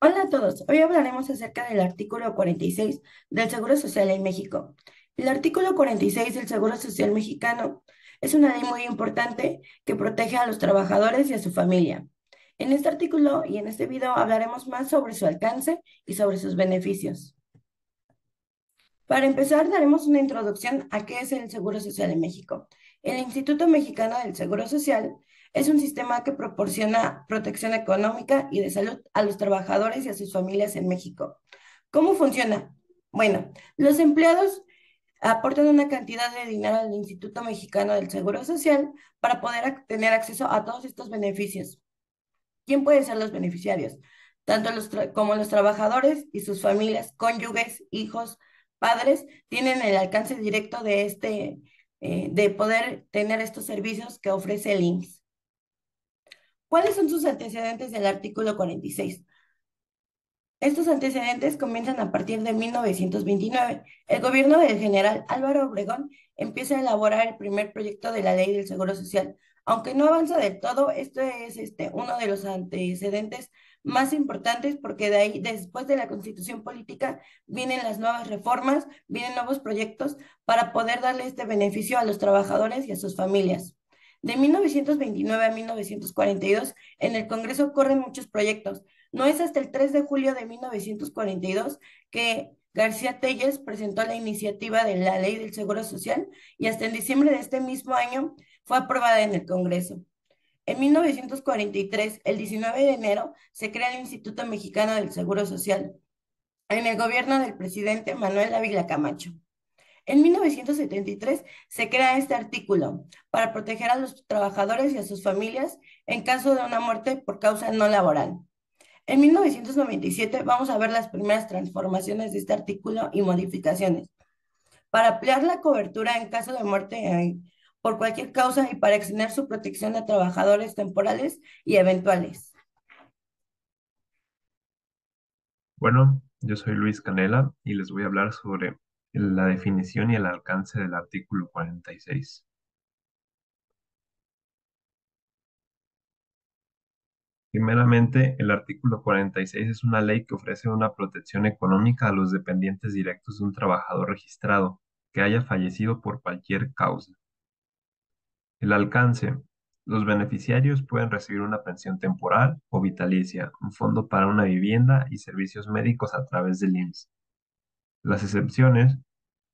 Hola a todos, hoy hablaremos acerca del artículo 46 del Seguro Social en México. El artículo 46 del Seguro Social mexicano es una ley muy importante que protege a los trabajadores y a su familia. En este artículo y en este video hablaremos más sobre su alcance y sobre sus beneficios. Para empezar, daremos una introducción a qué es el Seguro Social en México. El Instituto Mexicano del Seguro Social es un sistema que proporciona protección económica y de salud a los trabajadores y a sus familias en México. ¿Cómo funciona? Bueno, los empleados aportan una cantidad de dinero al Instituto Mexicano del Seguro Social para poder tener acceso a todos estos beneficios. ¿Quién puede ser los beneficiarios? Tanto como los trabajadores y sus familias, cónyuges, hijos, padres, tienen el alcance directo de de poder tener estos servicios que ofrece el IMSS. ¿Cuáles son sus antecedentes del artículo 46? Estos antecedentes comienzan a partir de 1929. El gobierno del general Álvaro Obregón empieza a elaborar el primer proyecto de la ley del Seguro Social. Aunque no avanza del todo, esto es uno de los antecedentes más importantes porque de ahí, después de la Constitución Política, vienen las nuevas reformas, vienen nuevos proyectos para poder darle este beneficio a los trabajadores y a sus familias. De 1929 a 1942, en el Congreso corren muchos proyectos. No es hasta el 3 de julio de 1942 que García Telles presentó la iniciativa de la Ley del Seguro Social y hasta en diciembre de este mismo año fue aprobada en el Congreso. En 1943, el 19 de enero, se crea el Instituto Mexicano del Seguro Social en el gobierno del presidente Manuel Ávila Camacho. En 1973 se crea este artículo para proteger a los trabajadores y a sus familias en caso de una muerte por causa no laboral. En 1997 vamos a ver las primeras transformaciones de este artículo y modificaciones para ampliar la cobertura en caso de muerte por cualquier causa y para extender su protección a trabajadores temporales y eventuales. Bueno, yo soy Luis Canela y les voy a hablar sobre la definición y el alcance del artículo 46. Primeramente, el artículo 46 es una ley que ofrece una protección económica a los dependientes directos de un trabajador registrado que haya fallecido por cualquier causa. El alcance. Los beneficiarios pueden recibir una pensión temporal o vitalicia, un fondo para una vivienda y servicios médicos a través del IMSS. Las excepciones.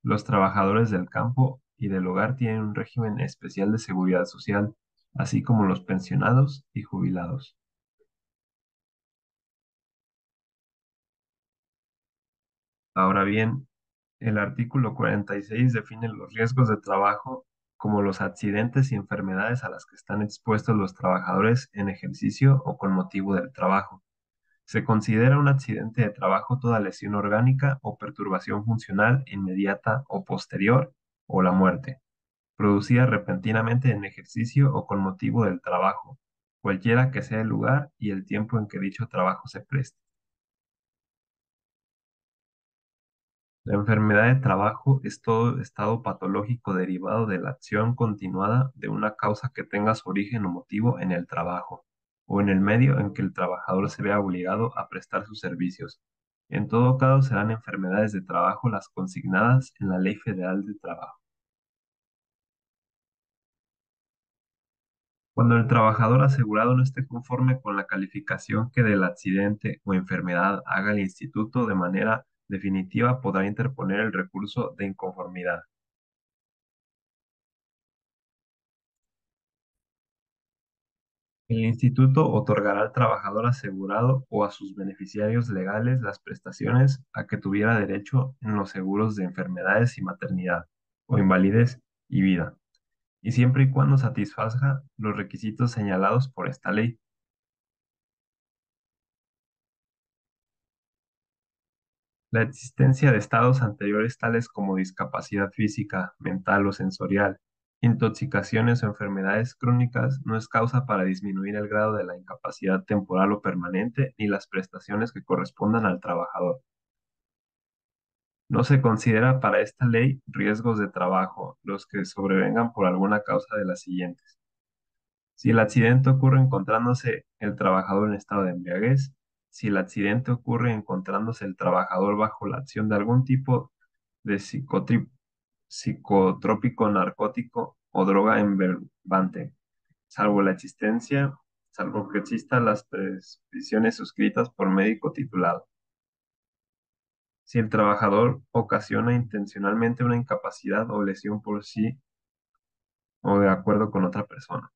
Los trabajadores del campo y del hogar tienen un régimen especial de seguridad social, así como los pensionados y jubilados. Ahora bien, el artículo 46 define los riesgos de trabajo como los accidentes y enfermedades a las que están expuestos los trabajadores en ejercicio o con motivo del trabajo. Se considera un accidente de trabajo toda lesión orgánica o perturbación funcional inmediata o posterior o la muerte, producida repentinamente en ejercicio o con motivo del trabajo, cualquiera que sea el lugar y el tiempo en que dicho trabajo se preste. La enfermedad de trabajo es todo estado patológico derivado de la acción continuada de una causa que tenga su origen o motivo en el trabajo, o en el medio en que el trabajador se vea obligado a prestar sus servicios. En todo caso, serán enfermedades de trabajo las consignadas en la Ley Federal de Trabajo. Cuando el trabajador asegurado no esté conforme con la calificación que del accidente o enfermedad haga el instituto de manera definitiva, podrá interponer el recurso de inconformidad. El instituto otorgará al trabajador asegurado o a sus beneficiarios legales las prestaciones a que tuviera derecho en los seguros de enfermedades y maternidad, o invalidez y vida, y siempre y cuando satisfaga los requisitos señalados por esta ley. La existencia de estados anteriores tales como discapacidad física, mental o sensorial, intoxicaciones o enfermedades crónicas no es causa para disminuir el grado de la incapacidad temporal o permanente ni las prestaciones que correspondan al trabajador. No se considera para esta ley riesgos de trabajo los que sobrevengan por alguna causa de las siguientes. Si el accidente ocurre encontrándose el trabajador en estado de embriaguez, si el accidente ocurre encontrándose el trabajador bajo la acción de algún tipo de psicotrópico, narcótico o droga envergante, salvo la existencia, salvo que existan las prescripciones suscritas por médico titulado. Si el trabajador ocasiona intencionalmente una incapacidad o lesión por sí o de acuerdo con otra persona.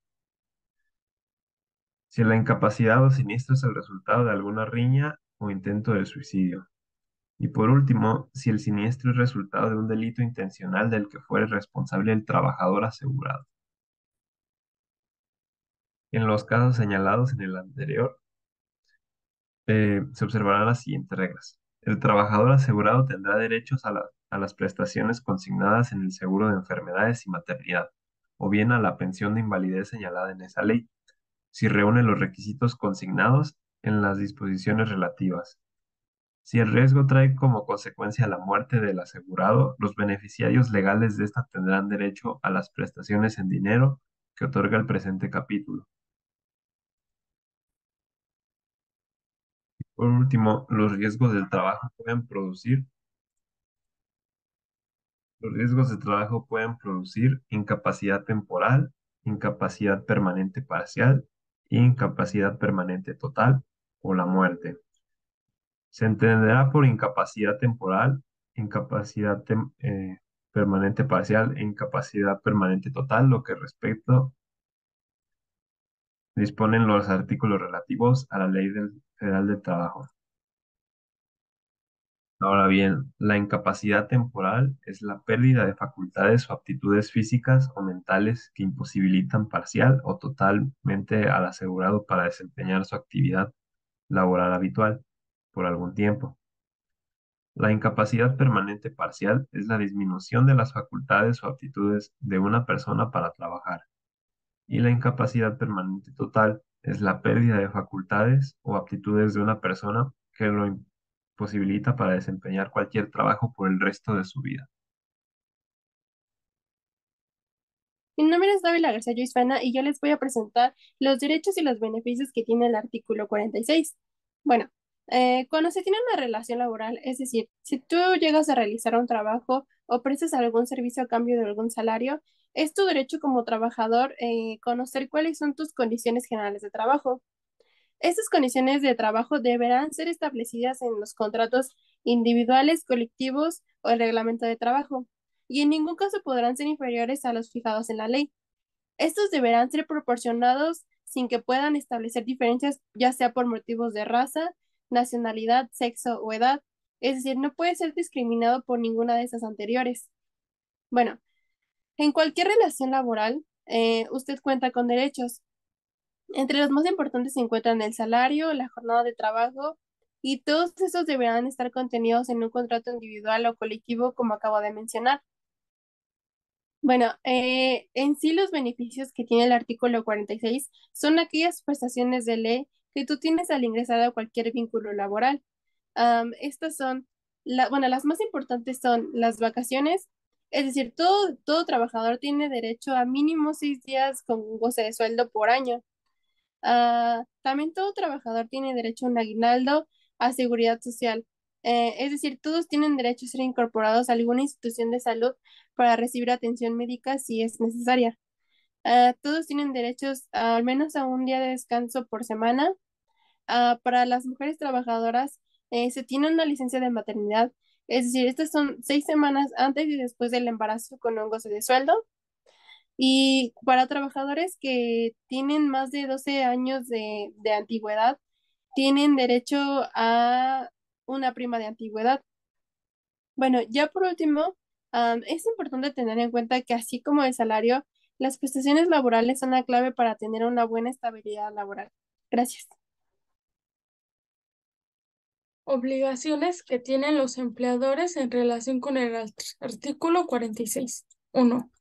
Si la incapacidad o siniestro es el resultado de alguna riña o intento de suicidio. Y por último, si el siniestro es resultado de un delito intencional del que fuere responsable el trabajador asegurado. En los casos señalados en el anterior, se observarán las siguientes reglas. El trabajador asegurado tendrá derechos a las prestaciones consignadas en el seguro de enfermedades y maternidad, o bien a la pensión de invalidez señalada en esa ley, si reúne los requisitos consignados en las disposiciones relativas. Si el riesgo trae como consecuencia la muerte del asegurado, los beneficiarios legales de esta tendrán derecho a las prestaciones en dinero que otorga el presente capítulo. Por último, los riesgos de trabajo pueden producir incapacidad temporal, incapacidad permanente parcial, incapacidad permanente total o la muerte. Se entenderá por incapacidad temporal, permanente parcial e incapacidad permanente total lo que respecto disponen los artículos relativos a la Federal del Trabajo. Ahora bien, la incapacidad temporal es la pérdida de facultades o aptitudes físicas o mentales que imposibilitan parcial o totalmente al asegurado para desempeñar su actividad laboral habitual por algún tiempo. La incapacidad permanente parcial es la disminución de las facultades o aptitudes de una persona para trabajar. Y la incapacidad permanente total es la pérdida de facultades o aptitudes de una persona que lo imposibilita para desempeñar cualquier trabajo por el resto de su vida. Mi nombre es Dávila García Joisfana y yo les voy a presentar los derechos y los beneficios que tiene el artículo 46. Bueno, cuando se tiene una relación laboral, es decir, si tú llegas a realizar un trabajo o prestas algún servicio a cambio de algún salario, es tu derecho como trabajador conocer cuáles son tus condiciones generales de trabajo. Estas condiciones de trabajo deberán ser establecidas en los contratos individuales, colectivos o el reglamento de trabajo, y en ningún caso podrán ser inferiores a los fijados en la ley. Estos deberán ser proporcionados sin que puedan establecer diferencias, ya sea por motivos de raza, nacionalidad, sexo o edad. Es decir, no puede ser discriminado por ninguna de esas anteriores. Bueno, en cualquier relación laboral, usted cuenta con derechos. Entre los más importantes se encuentran el salario, la jornada de trabajo, y todos estos deberán estar contenidos en un contrato individual o colectivo, como acabo de mencionar. Bueno, en sí los beneficios que tiene el artículo 46 son aquellas prestaciones de ley que tú tienes al ingresar a cualquier vínculo laboral. Estas son, bueno, las más importantes son las vacaciones, es decir, todo trabajador tiene derecho a mínimo 6 días con goce de sueldo por año. También todo trabajador tiene derecho a un aguinaldo, a seguridad social. Es decir, todos tienen derecho a ser incorporados a alguna institución de salud para recibir atención médica si es necesaria. Todos tienen derechos al menos a un día de descanso por semana. Para las mujeres trabajadoras se tiene una licencia de maternidad. Es decir, estas son 6 semanas antes y después del embarazo con un goce de sueldo. Y para trabajadores que tienen más de 12 años de antigüedad, tienen derecho a una prima de antigüedad. Bueno, ya por último, es importante tener en cuenta que así como el salario, las prestaciones laborales son la clave para tener una buena estabilidad laboral. Gracias. Obligaciones que tienen los empleadores en relación con el artículo 46. 1.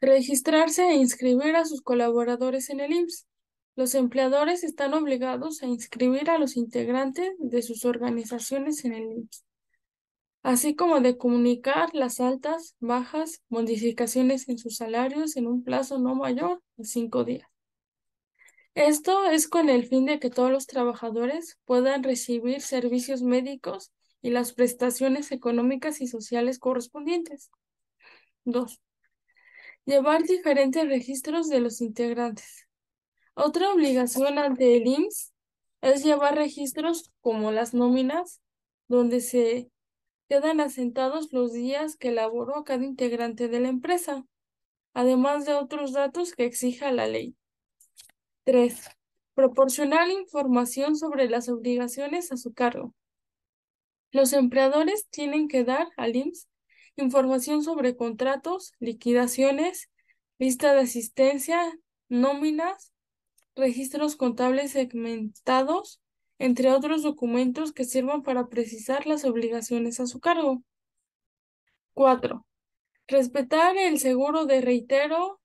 Registrarse e inscribir a sus colaboradores en el IMSS. Los empleadores están obligados a inscribir a los integrantes de sus organizaciones en el IMSS, así como de comunicar las altas, bajas, modificaciones en sus salarios en un plazo no mayor a 5 días. Esto es con el fin de que todos los trabajadores puedan recibir servicios médicos y las prestaciones económicas y sociales correspondientes. 2. Llevar diferentes registros de los integrantes. Otra obligación ante el IMSS es llevar registros como las nóminas, donde se quedan asentados los días que laboró cada integrante de la empresa, además de otros datos que exija la ley. 3. Proporcionar información sobre las obligaciones a su cargo. Los empleadores tienen que dar al IMSS información sobre contratos, liquidaciones, lista de asistencia, nóminas, registros contables segmentados, entre otros documentos que sirvan para precisar las obligaciones a su cargo. 4. Respetar el seguro de reitero,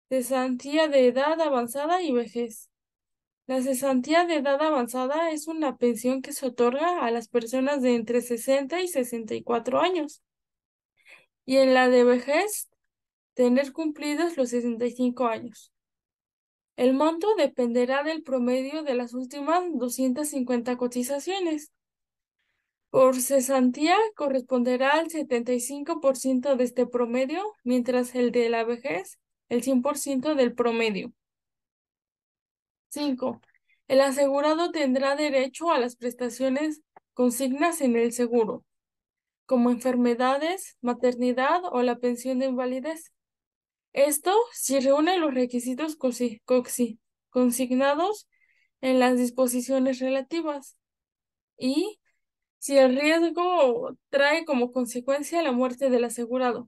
cesantía de edad avanzada y vejez. La cesantía de edad avanzada es una pensión que se otorga a las personas de entre 60 y 64 años. Y en la de vejez, tener cumplidos los 65 años. El monto dependerá del promedio de las últimas 250 cotizaciones. Por cesantía corresponderá al 75% de este promedio, mientras el de la vejez, el 100% del promedio. 5. El asegurado tendrá derecho a las prestaciones consignas en el seguro, como enfermedades, maternidad o la pensión de invalidez. Esto si reúne los requisitos consignados en las disposiciones relativas y si el riesgo trae como consecuencia la muerte del asegurado.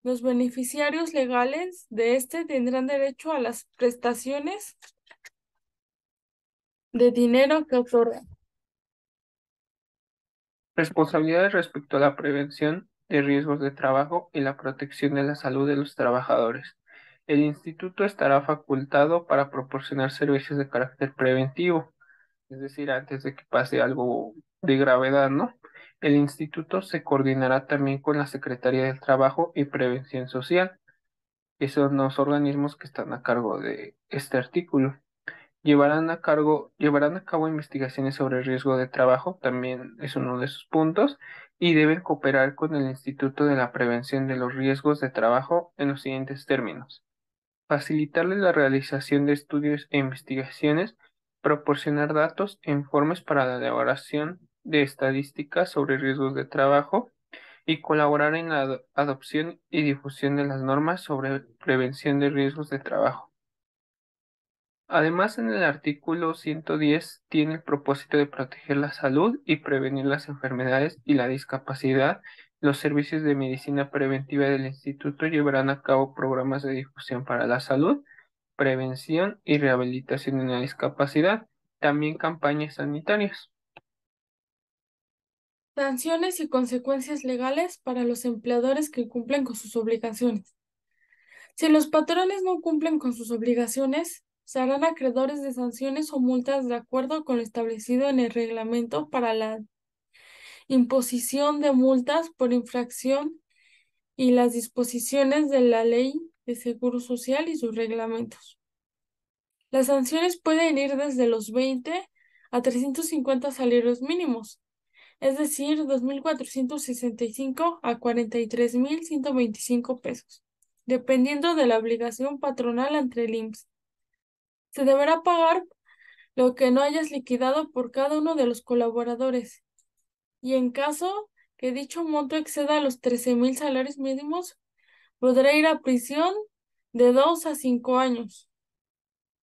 Los beneficiarios legales de este tendrán derecho a las prestaciones de dinero que otorgan. Responsabilidades respecto a la prevención de riesgos de trabajo y la protección de la salud de los trabajadores. El instituto estará facultado para proporcionar servicios de carácter preventivo, es decir, antes de que pase algo de gravedad, ¿no? El instituto se coordinará también con la Secretaría del Trabajo y Prevención Social, que son los organismos que están a cargo de este artículo. Llevarán a cabo investigaciones sobre el riesgo de trabajo, también es uno de sus puntos, y deben cooperar con el Instituto de la Prevención de los Riesgos de Trabajo en los siguientes términos: facilitarles la realización de estudios e investigaciones, proporcionar datos e informes para la elaboración de estadísticas sobre riesgos de trabajo y colaborar en la adopción y difusión de las normas sobre prevención de riesgos de trabajo. Además, en el artículo 110 tiene el propósito de proteger la salud y prevenir las enfermedades y la discapacidad. Los servicios de medicina preventiva del instituto llevarán a cabo programas de difusión para la salud, prevención y rehabilitación en la discapacidad, también campañas sanitarias. Sanciones y consecuencias legales para los empleadores que cumplen con sus obligaciones. Si los patrones no cumplen con sus obligaciones, serán acreedores de sanciones o multas de acuerdo con lo establecido en el reglamento para la imposición de multas por infracción y las disposiciones de la Ley de Seguro Social y sus reglamentos. Las sanciones pueden ir desde los 20 a 350 salarios mínimos, es decir, 2.465 a 43.125 pesos, dependiendo de la obligación patronal ante el IMSS. Se deberá pagar lo que no hayas liquidado por cada uno de los colaboradores, y en caso que dicho monto exceda los 13.000 salarios mínimos, podrá ir a prisión de 2 a 5 años.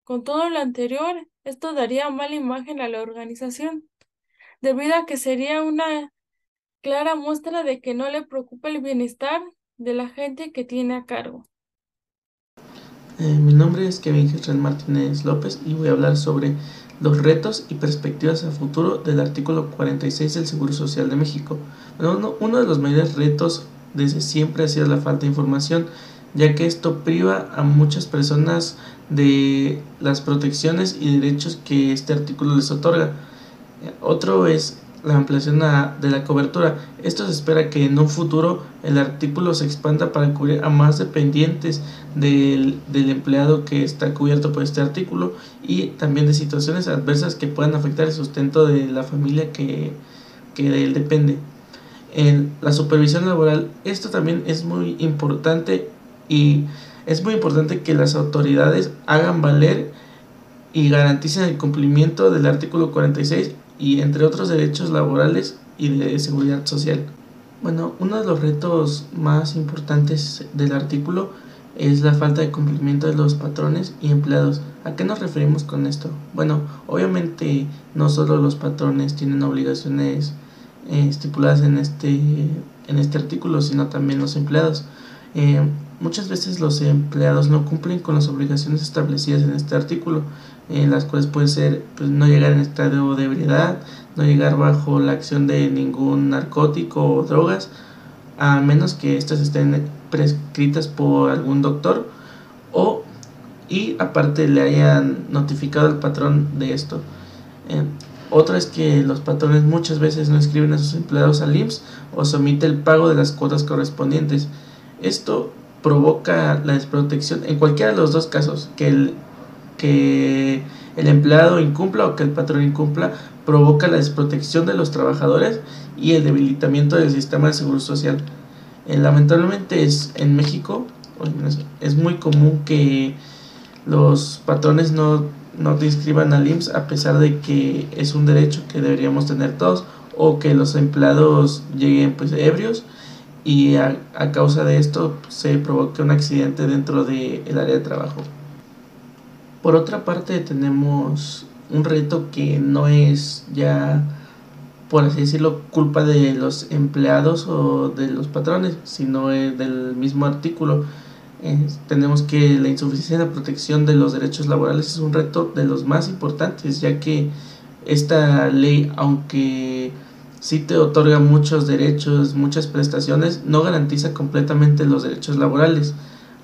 Con todo lo anterior, esto daría mala imagen a la organización, debido a que sería una clara muestra de que no le preocupa el bienestar de la gente que tiene a cargo. Mi nombre es Kevin Jesús Martínez López y voy a hablar sobre los retos y perspectivas a futuro del artículo 46 del Seguro Social de México. Bueno, uno de los mayores retos desde siempre ha sido la falta de información, ya que esto priva a muchas personas de las protecciones y derechos que este artículo les otorga. Otro es la ampliación de la cobertura. Esto se espera que en un futuro el artículo se expanda para cubrir a más dependientes del empleado que está cubierto por este artículo, y también de situaciones adversas que puedan afectar el sustento de la familia que de él depende. En la supervisión laboral, esto también es muy importante, y es muy importante que las autoridades hagan valer y garanticen el cumplimiento del artículo 46 y entre otros derechos laborales y de seguridad social. Bueno, uno de los retos más importantes del artículo es la falta de cumplimiento de los patrones y empleados. ¿A qué nos referimos con esto? Bueno, obviamente no solo los patrones tienen obligaciones estipuladas en este artículo, sino también los empleados. Muchas veces los empleados no cumplen con las obligaciones establecidas en este artículo, las cuales pueden ser pues, no llegar en estado de ebriedad, no llegar bajo la acción de ningún narcótico o drogas, a menos que estas estén prescritas por algún doctor, y aparte le hayan notificado al patrón de esto. Otra es que los patrones muchas veces no inscriben a sus empleados al IMSS o se omite el pago de las cuotas correspondientes. Esto provoca la desprotección en cualquiera de los dos casos, que el empleado incumpla o que el patrón incumpla, provoca la desprotección de los trabajadores y el debilitamiento del sistema de seguro social. Lamentablemente en México es muy común que los patrones no te inscriban al IMSS a pesar de que es un derecho que deberíamos tener todos, o que los empleados lleguen pues ebrios y a causa de esto se provoque un accidente dentro del área de trabajo. Por otra parte, tenemos un reto que no es ya, por así decirlo, culpa de los empleados o de los patrones, sino del mismo artículo. Tenemos que la insuficiencia de protección de los derechos laborales es un reto de los más importantes, ya que esta ley, aunque sí te otorga muchos derechos, muchas prestaciones, no garantiza completamente los derechos laborales.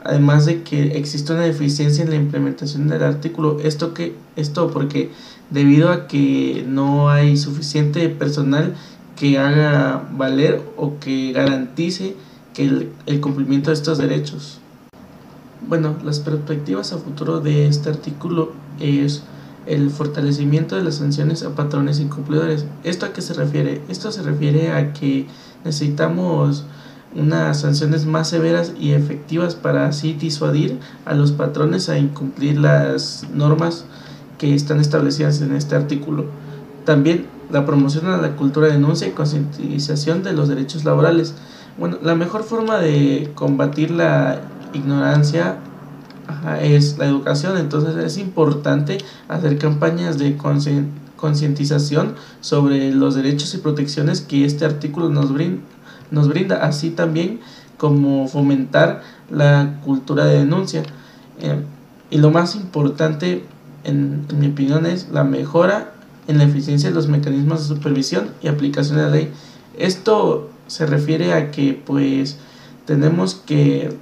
Además de que existe una deficiencia en la implementación del artículo. Esto porque debido a que no hay suficiente personal que haga valer o que garantice que el cumplimiento de estos derechos. Bueno, las perspectivas a futuro de este artículo es el fortalecimiento de las sanciones a patrones incumplidores. ¿Esto a qué se refiere? Esto se refiere a que necesitamos unas sanciones más severas y efectivas para así disuadir a los patrones a incumplir las normas que están establecidas en este artículo. También la promoción a la cultura de denuncia y concientización de los derechos laborales. Bueno, la mejor forma de combatir la ignorancia es la educación, entonces es importante hacer campañas de concientización sobre los derechos y protecciones que este artículo nos brinda, así también como fomentar la cultura de denuncia. Y lo más importante, en mi opinión, es la mejora en la eficiencia de los mecanismos de supervisión y aplicación de la ley. Esto se refiere a que pues tenemos que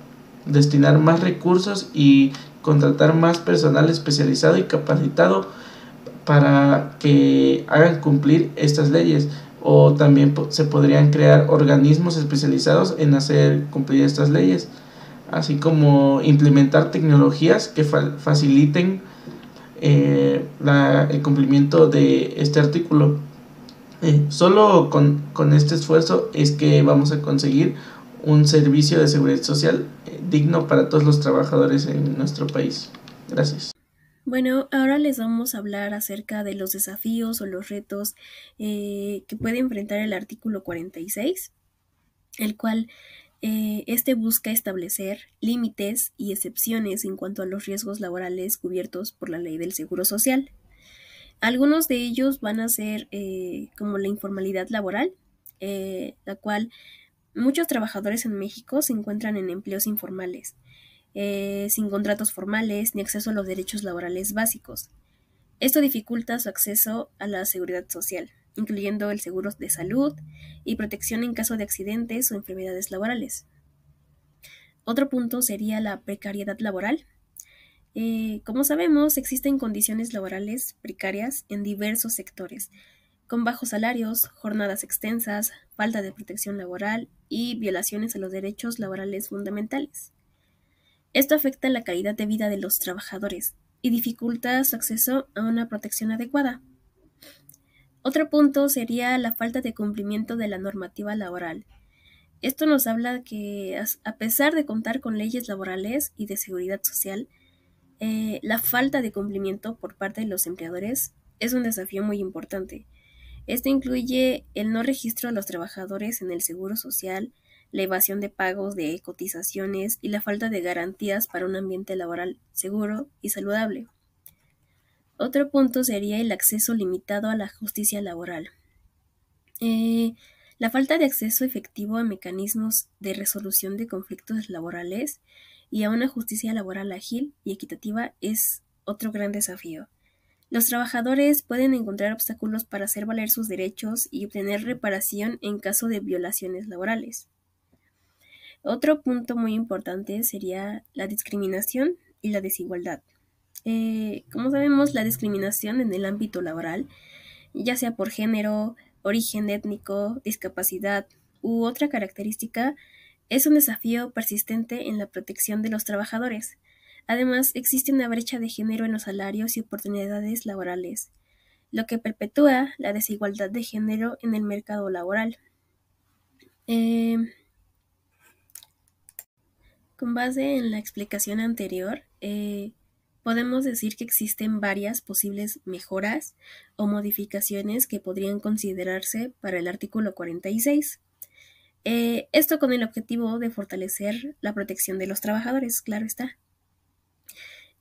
destinar más recursos y contratar más personal especializado y capacitado para que hagan cumplir estas leyes, o también se podrían crear organismos especializados en hacer cumplir estas leyes, así como implementar tecnologías que faciliten el cumplimiento de este artículo. Solo con este esfuerzo es que vamos a conseguir un servicio de seguridad social digno para todos los trabajadores en nuestro país. Gracias. Bueno, ahora les vamos a hablar acerca de los desafíos o los retos que puede enfrentar el artículo 46, el cual busca establecer límites y excepciones en cuanto a los riesgos laborales cubiertos por la ley del Seguro Social. Algunos de ellos van a ser como la informalidad laboral, la cual muchos trabajadores en México se encuentran en empleos informales, sin contratos formales ni acceso a los derechos laborales básicos. Esto dificulta su acceso a la seguridad social, incluyendo el seguro de salud y protección en caso de accidentes o enfermedades laborales. Otro punto sería la precariedad laboral. Como sabemos, existen condiciones laborales precarias en diversos sectores, con bajos salarios, jornadas extensas, falta de protección laboral y violaciones a los derechos laborales fundamentales. Esto afecta la calidad de vida de los trabajadores y dificulta su acceso a una protección adecuada. Otro punto sería la falta de cumplimiento de la normativa laboral. Esto nos habla que, a pesar de contar con leyes laborales y de seguridad social, la falta de cumplimiento por parte de los empleadores es un desafío muy importante. Esto incluye el no registro de los trabajadores en el seguro social, la evasión de pagos de cotizaciones y la falta de garantías para un ambiente laboral seguro y saludable. Otro punto sería el acceso limitado a la justicia laboral. La falta de acceso efectivo a mecanismos de resolución de conflictos laborales y a una justicia laboral ágil y equitativa es otro gran desafío. Los trabajadores pueden encontrar obstáculos para hacer valer sus derechos y obtener reparación en caso de violaciones laborales. Otro punto muy importante sería la discriminación y la desigualdad. Como sabemos, la discriminación en el ámbito laboral, ya sea por género, origen étnico, discapacidad u otra característica, es un desafío persistente en la protección de los trabajadores. Además, existe una brecha de género en los salarios y oportunidades laborales, lo que perpetúa la desigualdad de género en el mercado laboral. Con base en la explicación anterior, podemos decir que existen varias posibles mejoras o modificaciones que podrían considerarse para el artículo 46. Esto con el objetivo de fortalecer la protección de los trabajadores, claro está.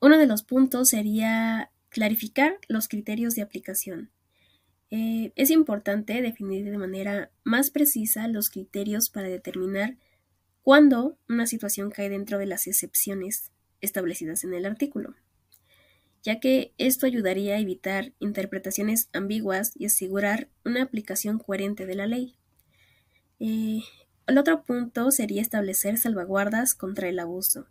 Uno de los puntos sería clarificar los criterios de aplicación. Es importante definir de manera más precisa los criterios para determinar cuándo una situación cae dentro de las excepciones establecidas en el artículo, ya que esto ayudaría a evitar interpretaciones ambiguas y asegurar una aplicación coherente de la ley. El otro punto sería establecer salvaguardas contra el abuso.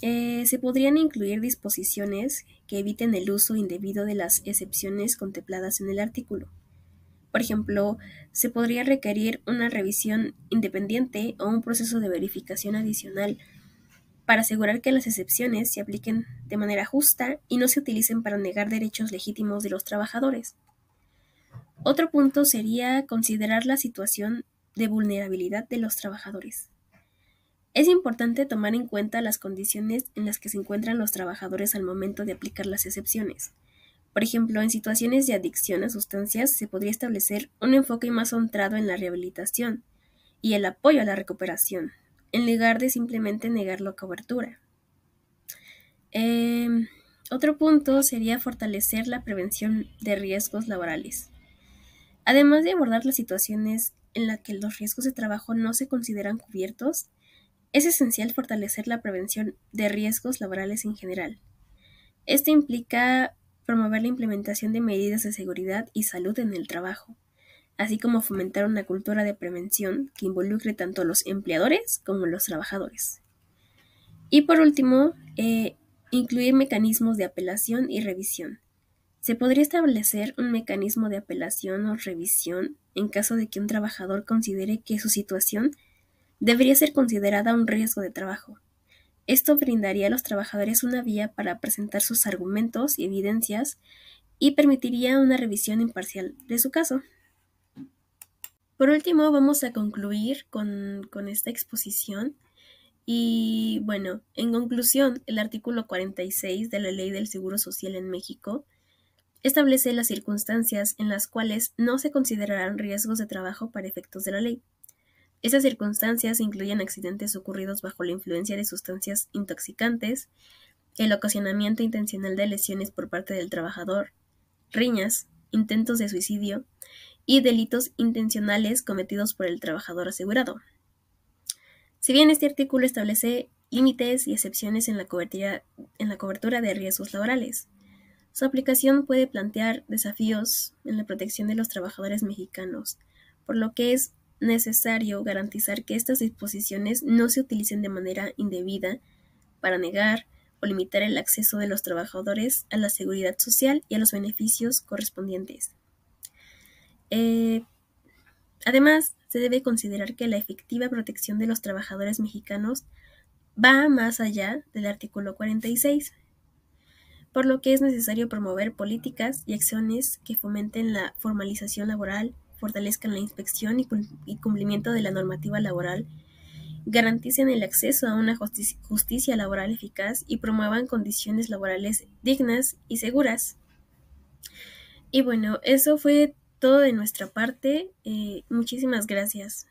Se podrían incluir disposiciones que eviten el uso indebido de las excepciones contempladas en el artículo. Por ejemplo, se podría requerir una revisión independiente o un proceso de verificación adicional para asegurar que las excepciones se apliquen de manera justa y no se utilicen para negar derechos legítimos de los trabajadores. Otro punto sería considerar la situación de vulnerabilidad de los trabajadores. Es importante tomar en cuenta las condiciones en las que se encuentran los trabajadores al momento de aplicar las excepciones. Por ejemplo, en situaciones de adicción a sustancias se podría establecer un enfoque más centrado en la rehabilitación y el apoyo a la recuperación, en lugar de simplemente negar la cobertura. Otro punto sería fortalecer la prevención de riesgos laborales. Además de abordar las situaciones en las que los riesgos de trabajo no se consideran cubiertos, es esencial fortalecer la prevención de riesgos laborales en general. Esto implica promover la implementación de medidas de seguridad y salud en el trabajo, así como fomentar una cultura de prevención que involucre tanto a los empleadores como a los trabajadores. Y por último, incluir mecanismos de apelación y revisión. Se podría establecer un mecanismo de apelación o revisión en caso de que un trabajador considere que su situación debería ser considerada un riesgo de trabajo. Esto brindaría a los trabajadores una vía para presentar sus argumentos y evidencias y permitiría una revisión imparcial de su caso. Por último, vamos a concluir con esta exposición. Y bueno, en conclusión, el artículo 46 de la Ley del Seguro Social en México establece las circunstancias en las cuales no se considerarán riesgos de trabajo para efectos de la ley. Estas circunstancias incluyen accidentes ocurridos bajo la influencia de sustancias intoxicantes, el ocasionamiento intencional de lesiones por parte del trabajador, riñas, intentos de suicidio y delitos intencionales cometidos por el trabajador asegurado. Si bien este artículo establece límites y excepciones en la cobertura de riesgos laborales, su aplicación puede plantear desafíos en la protección de los trabajadores mexicanos, por lo que es necesario garantizar que estas disposiciones no se utilicen de manera indebida para negar o limitar el acceso de los trabajadores a la seguridad social y a los beneficios correspondientes. Además, se debe considerar que la efectiva protección de los trabajadores mexicanos va más allá del artículo 46, por lo que es necesario promover políticas y acciones que fomenten la formalización laboral, fortalezcan la inspección y cumplimiento de la normativa laboral, garanticen el acceso a una justicia laboral eficaz y promuevan condiciones laborales dignas y seguras. Y bueno, eso fue todo de nuestra parte. Muchísimas gracias.